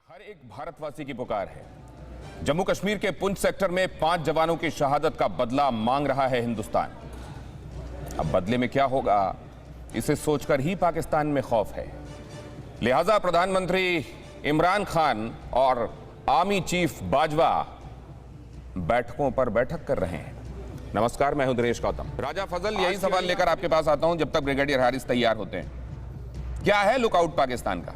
हर एक भारतवासी की पुकार है। जम्मू कश्मीर के पुंछ सेक्टर में 5 जवानों की शहादत का बदला मांग रहा है हिंदुस्तान। अब बदले में क्या होगा, इसे सोचकर ही पाकिस्तान में खौफ है। लिहाजा प्रधानमंत्री इमरान खान और आर्मी चीफ बाजवा बैठकों पर बैठक कर रहे हैं। नमस्कार, मैं हूं दिनेश गौतम। राजा फजल, यही सवाल लेकर आपके पास आता हूं जब तक ब्रिगेडियर हारिस तैयार होते हैं। क्या है लुकआउट पाकिस्तान का?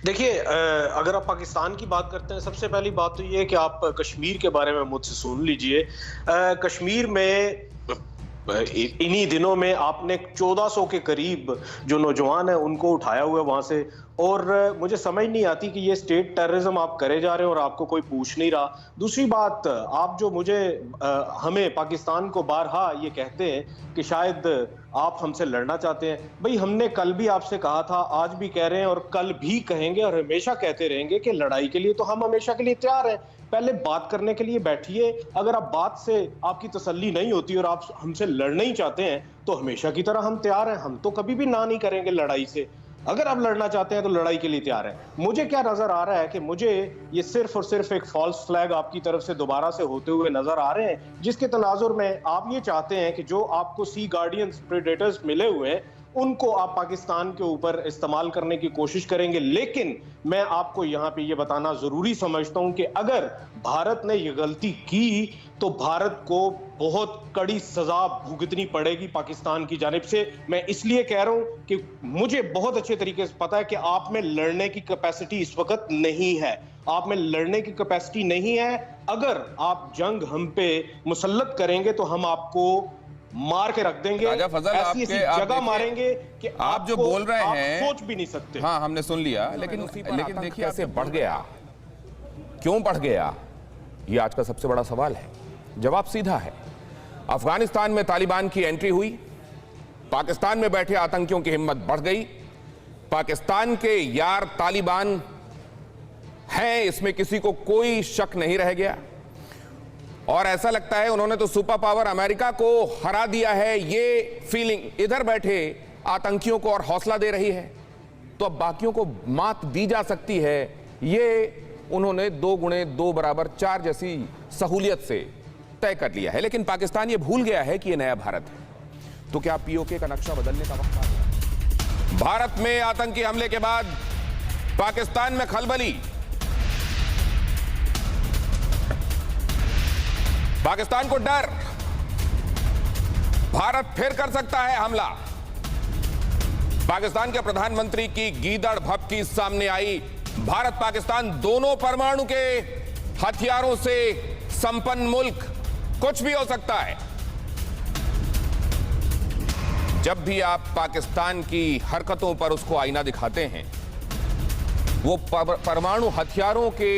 देखिए, अगर आप पाकिस्तान की बात करते हैं, सबसे पहली बात तो ये है कि आप कश्मीर के बारे में मुझसे सुन लीजिए। कश्मीर में इन्हीं दिनों में आपने 1400 के करीब जो नौजवान हैं उनको उठाया हुआ है वहां से, और मुझे समझ नहीं आती कि ये स्टेट टेररिज्म आप करे जा रहे हैं और आपको कोई पूछ नहीं रहा। दूसरी बात, आप जो हमें पाकिस्तान को बारहा ये कहते हैं कि शायद आप हमसे लड़ना चाहते हैं। भाई, हमने कल भी आपसे कहा था, आज भी कह रहे हैं और कल भी कहेंगे और हमेशा कहते रहेंगे कि लड़ाई के लिए तो हम हमेशा के लिए तैयार हैं। पहले बात करने के लिए बैठिए। अगर आप बात से आपकी तसल्ली नहीं होती और आप हमसे लड़ना ही चाहते हैं तो हमेशा की तरह हम तैयार हैं। हम तो कभी भी ना नहीं करेंगे लड़ाई से। अगर आप लड़ना चाहते हैं तो लड़ाई के लिए तैयार है। मुझे क्या नजर आ रहा है कि मुझे ये सिर्फ और सिर्फ एक फॉल्स फ्लैग आपकी तरफ से दोबारा से होते हुए नजर आ रहे हैं, जिसके तनाजुर में आप ये चाहते हैं कि जो आपको सी गार्डियंस प्रेडेटर्स मिले हुए हैं उनको आप पाकिस्तान के ऊपर इस्तेमाल करने की कोशिश करेंगे। लेकिन मैं आपको यहां पे ये बताना जरूरी समझता हूं कि अगर भारत ने ये गलती की तो भारत को बहुत कड़ी सजा भुगतनी पड़ेगी पाकिस्तान की जानिब से। मैं इसलिए कह रहा हूं कि मुझे बहुत अच्छे तरीके से पता है कि आप में लड़ने की कैपेसिटी इस वक्त नहीं है। आप में लड़ने की कैपेसिटी नहीं है। अगर आप जंग हम पे मुसल्लत करेंगे तो हम आपको मार के रख देंगे। राजा फजल, ऐसी जगह मारेंगे कि आप जो बोल रहे हैं सोच भी नहीं सकते। हाँ, हमने सुन लिया, लेकिन देखिए ऐसे बढ़ गया, क्यों बढ़ गया, ये आज का सबसे बड़ा सवाल है। जवाब सीधा है। अफगानिस्तान में तालिबान की एंट्री हुई, पाकिस्तान में बैठे आतंकियों की हिम्मत बढ़ गई। पाकिस्तान के यार तालिबान हैं, इसमें किसी को कोई शक नहीं रह गया, और ऐसा लगता है उन्होंने तो सुपर पावर अमेरिका को हरा दिया है। ये फीलिंग इधर बैठे आतंकियों को और हौसला दे रही है, तो अब बाकियों को मात दी जा सकती है। ये उन्होंने 2 गुणे 2 बराबर 4 जैसी सहूलियत से तय कर लिया है। लेकिन पाकिस्तान ये भूल गया है कि ये नया भारत है। तो क्या पीओके का नक्शा बदलने का वक्त आ गया? भारत में आतंकी हमले के बाद पाकिस्तान में खलबली। पाकिस्तान को डर, भारत फिर कर सकता है हमला। पाकिस्तान के प्रधानमंत्री की गीदड़ भभकी सामने आई। भारत पाकिस्तान दोनों परमाणु के हथियारों से संपन्न मुल्क, कुछ भी हो सकता है। जब भी आप पाकिस्तान की हरकतों पर उसको आईना दिखाते हैं, वो परमाणु हथियारों के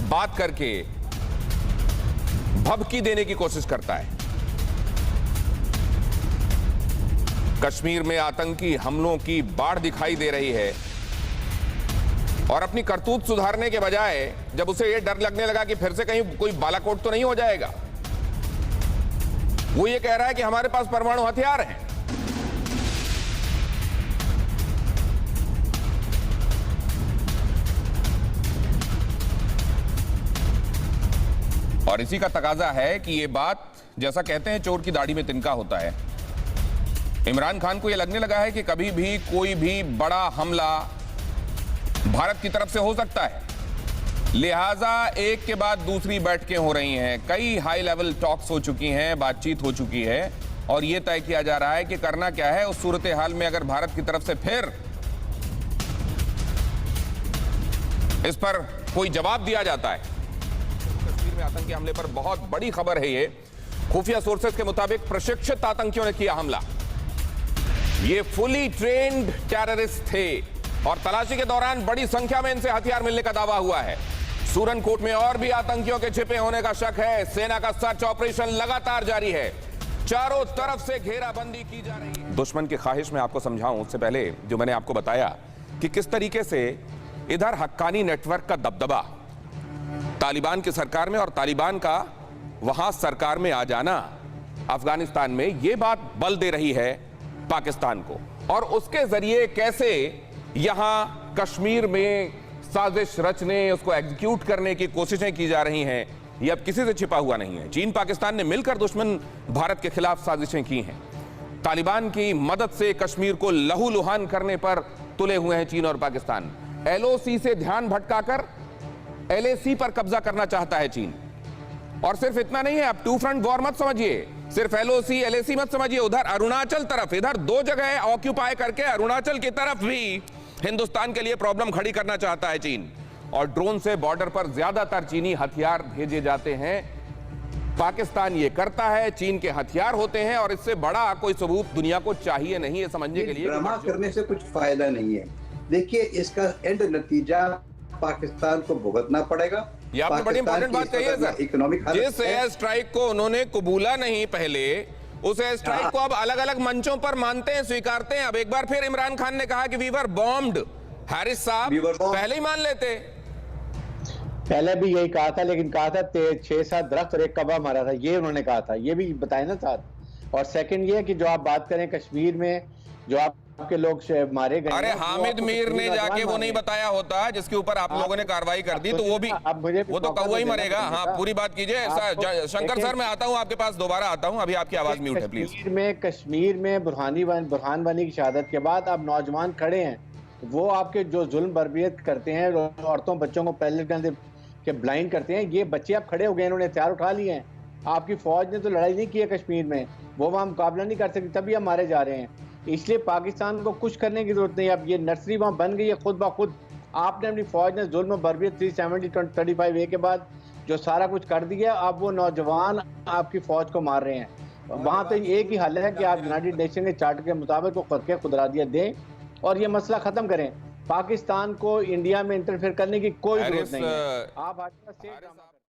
बात करके भभकी देने की कोशिश करता है। कश्मीर में आतंकी हमलों की बाढ़ दिखाई दे रही है, और अपनी करतूत सुधारने के बजाय जब उसे यह डर लगने लगा कि फिर से कहीं कोई बालाकोट तो नहीं हो जाएगा, वो ये कह रहा है कि हमारे पास परमाणु हथियार हैं। और इसी का तकाजा है कि ये बात, जैसा कहते हैं चोर की दाढ़ी में तिनका होता है, इमरान खान को यह लगने लगा है कि कभी भी कोई भी बड़ा हमला भारत की तरफ से हो सकता है। लिहाजा एक के बाद दूसरी बैठकें हो रही हैं, कई हाई लेवल टॉक्स हो चुकी हैं, बातचीत हो चुकी है, और यह तय किया जा रहा है कि करना क्या है उस सूरत हाल में अगर भारत की तरफ से फिर इस पर कोई जवाब दिया जाता है। कश्मीर में आतंकी हमले पर बहुत बड़ी खबर है। ये खुफिया सोर्सेज के मुताबिक प्रशिक्षित आतंकियों ने किया हमला। ये फुली ट्रेन्ड टेररिस्ट थे, और तलाशी के दौरान बड़ी संख्या में इनसे हथियार मिलने का दावा हुआ है। सूरनकोट में और भी आतंकियों के छिपे होने का शक है। सेना का सर्च ऑपरेशन लगातार जारी है, चारों तरफ से घेराबंदी की जा रही है। दुश्मन की ख्वाहिश में आपको समझाऊं उससे पहले जो मैंने आपको बताया कि किस तरीके से इधर हक्कानी नेटवर्क का दबदबा तालिबान की सरकार में और तालिबान का वहां सरकार में आ जाना अफगानिस्तान में, यह बात बल दे रही है पाकिस्तान को, और उसके जरिए कैसे यहां कश्मीर में साजिश रचने, उसको एग्जीक्यूट करने की कोशिशें की जा रही हैं, ये अब किसी से छिपा हुआ नहीं है। चीन पाकिस्तान ने मिलकर दुश्मन भारत के खिलाफ साजिशें की हैं। तालिबान की मदद से कश्मीर को लहूलुहान करने पर तुले हुए हैं चीन और पाकिस्तान। एलओसी से ध्यान भटकाकर एलएसी पर कब्जा करना चाहता है चीन। और सिर्फ इतना नहीं है, अब टू फ्रंट वॉर मत समझिए, सिर्फ एलओसी एलएसी मत समझिए, उधर अरुणाचल तरफ, इधर दो जगह ऑक्यूपाई करके अरुणाचल की तरफ भी हिंदुस्तान के लिए प्रॉब्लम खड़ी करना चाहता है चीन। और ड्रोन से बॉर्डर पर ज्यादातर चीनी हथियार भेजे जाते हैं। पाकिस्तान ये करता है, चीन के हथियार होते हैं, और इससे बड़ा कोई सबूत दुनिया को चाहिए नहीं है समझने के लिए। ड्रामा करने से कुछ फायदा नहीं है। देखिए, इसका एंड नतीजा पाकिस्तान को भुगतना पड़ेगा। ये आपने बड़ी इंपॉर्टेंट बात कही है सर। इकोनॉमिक जिस एयर स्ट्राइक को उन्होंने कबूला नहीं पहले, उस एयर स्ट्राइक को अब अलग अलग मंचों पर मानते हैं, स्वीकारते हैं। अब एक बार फिर इमरान खान ने कहा कि वी वर बॉम्ब्ड। हैरिस साहब पहले ही मान लेते, पहले भी यही कहा था, लेकिन कहा था 6-7 दरख्त और एक कबा मारा था, ये उन्होंने कहा था, ये भी बताए ना साथ। और सेकंड ये कि जो आप बात करें कश्मीर में जो आपके लोग मारे गए, अरे हामिद मीर ने जाके वो नहीं बताया होता जिसके ऊपर आप लोगों ने कार्रवाई कर दी, तो वो भी वो तो कौवा ही मरेगा। हाँ, पूरी बात कीजिए। शंकर सर, मैं आता हूँ आपके पास, दोबारा आता हूँ, अभी आपकी आवाज म्यूट है प्लीज। कश्मीर में बुरहान वानी की शहादत के बाद अब नौजवान खड़े हैं, वो आपके जो जुल्म बर्बियत करते हैं, औरतों बच्चों को पैलेट के ब्लाइंड करते हैं, ये बच्चे अब खड़े हो गए, इन्होंने हथियार उठा लिए हैं। आपकी फौज ने तो लड़ाई नहीं की है कश्मीर में, वो वहाँ मुकाबला नहीं कर सकती, तभी हम मारे जा रहे हैं। इसलिए पाकिस्तान को कुछ करने की जरूरत नहीं है। अब ये नर्सरी वहाँ बन गई है खुद ब खुद। आपने अपनी फौज ने जुल्म बर्बियत 370-35A के बाद जो सारा कुछ कर दिया, अब वो नौजवान आपकी फौज को मार रहे हैं। वहाँ तो एक ही हल है कि आप यूनाइटेड नेशन के चार्टर के मुताबिक वो करके खुदरादिया दें और ये मसला खत्म करें। पाकिस्तान को इंडिया में इंटरफेयर करने की कोई जरूरत नहीं है। आप